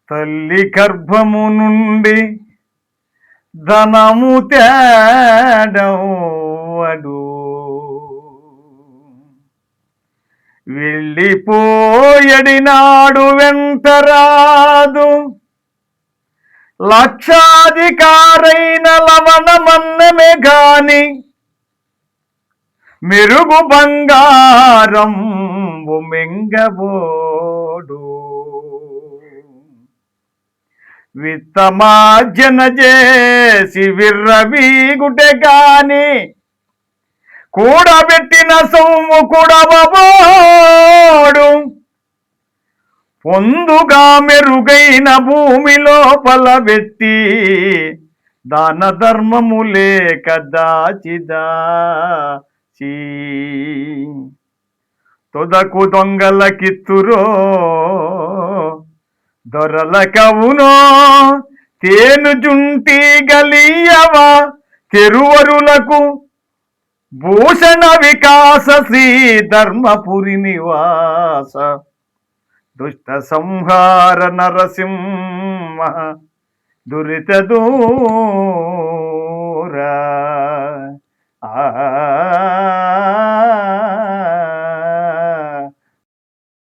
తల్లి గర్భము నుండి ధనము తేడవడు, వెళ్ళిపోయడినాడు వెంటరాదు. లక్షాధికారైన లవణమన్నమే గాని మెరుగు బంగారం మెంగబోడు. విత్తమార్జన చేసి విర్రవీగుటె గాని కూడబెట్టిన సొమ్ము కూడవబోడు. పొందుగా మెరుగైన భూమి లోపల వెత్తి దాన ధర్మము లేక దాచిదాచి తొదకు దొంగల కిత్తురో దొరల కవునో తేను జుంటి గలియవా తెరువరులకు భూషణ వికాస శ్రీ ధర్మపురి నివాస దుష్ట సంహార నరసింహ దురిత దూర